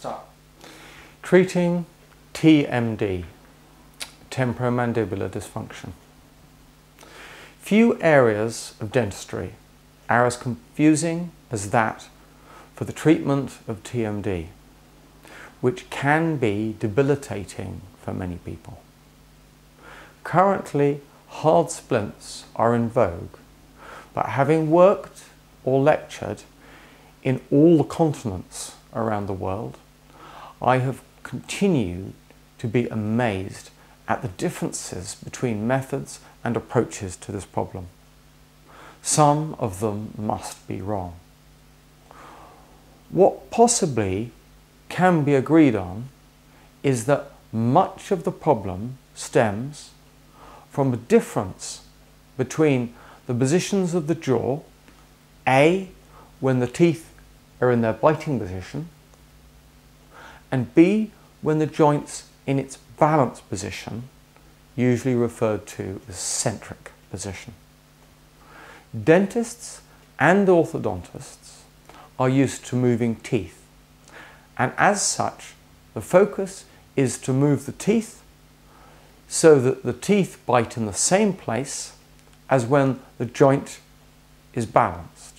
Start. Treating TMD, temporomandibular dysfunction. Few areas of dentistry are as confusing as that for the treatment of TMD, which can be debilitating for many people. Currently, hard splints are in vogue, but having worked or lectured in all the continents around the world, I have continued to be amazed at the differences between methods and approaches to this problem. Some of them must be wrong. What possibly can be agreed on is that much of the problem stems from a difference between the positions of the jaw, A, when the teeth are in their biting position, and B, when the joint's in its balanced position, usually referred to as centric position. Dentists and orthodontists are used to moving teeth, and as such, the focus is to move the teeth so that the teeth bite in the same place as when the joint is balanced.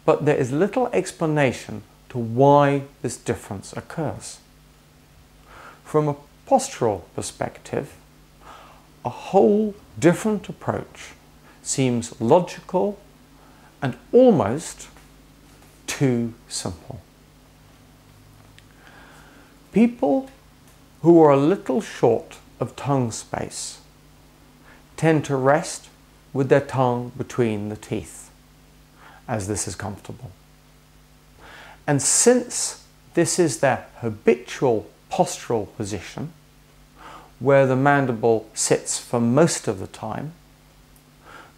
But there is little explanation to why this difference occurs. From a postural perspective, a whole different approach seems logical and almost too simple. People who are a little short of tongue space tend to rest with their tongue between the teeth, as this is comfortable. And since this is their habitual postural position, where the mandible sits for most of the time,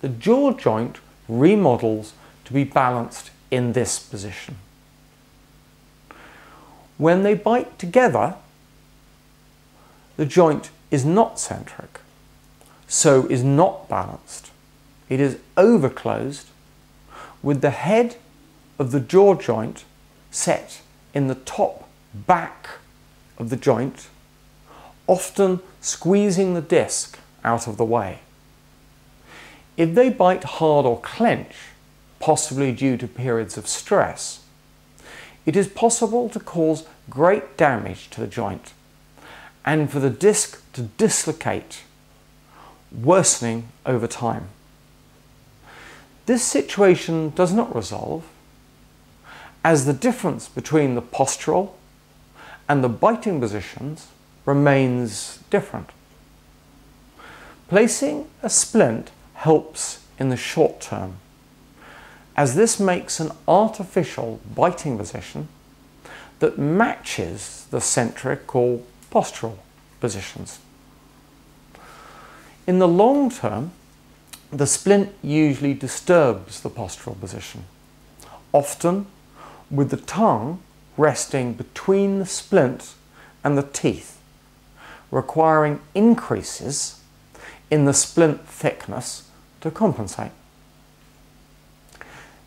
the jaw joint remodels to be balanced in this position. When they bite together, the joint is not centric, so is not balanced. It is overclosed, with the head of the jaw joint set in the top back of the joint, often squeezing the disc out of the way. If they bite hard or clench, possibly due to periods of stress, it is possible to cause great damage to the joint and for the disc to dislocate, worsening over time. This situation does not resolve, as the difference between the postural and the biting positions remains different. Placing a splint helps in the short term, as this makes an artificial biting position that matches the centric or postural positions. In the long term, the splint usually disturbs the postural position, often with the tongue resting between the splint and the teeth, requiring increases in the splint thickness to compensate.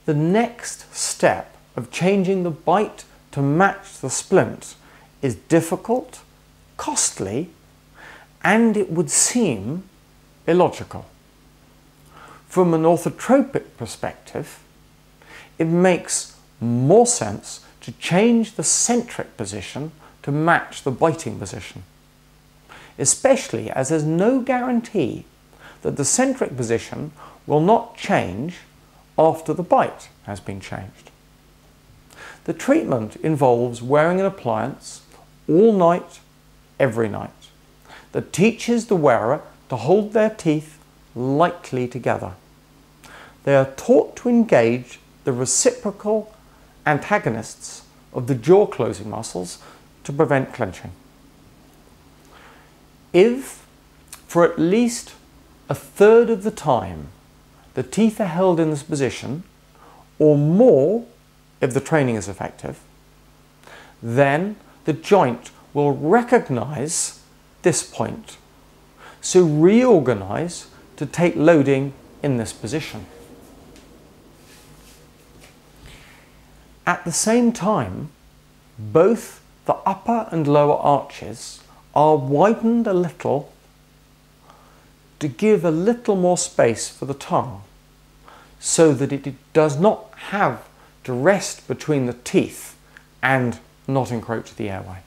The next step of changing the bite to match the splint is difficult, costly, and it would seem illogical. From an orthotropic perspective, it makes more sense to change the centric position to match the biting position, especially as there's no guarantee that the centric position will not change after the bite has been changed. The treatment involves wearing an appliance all night, every night, that teaches the wearer to hold their teeth lightly together. They are taught to engage the reciprocal antagonists of the jaw closing muscles to prevent clenching. If, for at least a third of the time, the teeth are held in this position, or more if the training is effective, then the joint will recognize this point, so reorganize to take loading in this position. At the same time, both the upper and lower arches are widened a little to give a little more space for the tongue, so that it does not have to rest between the teeth and not encroach the airway.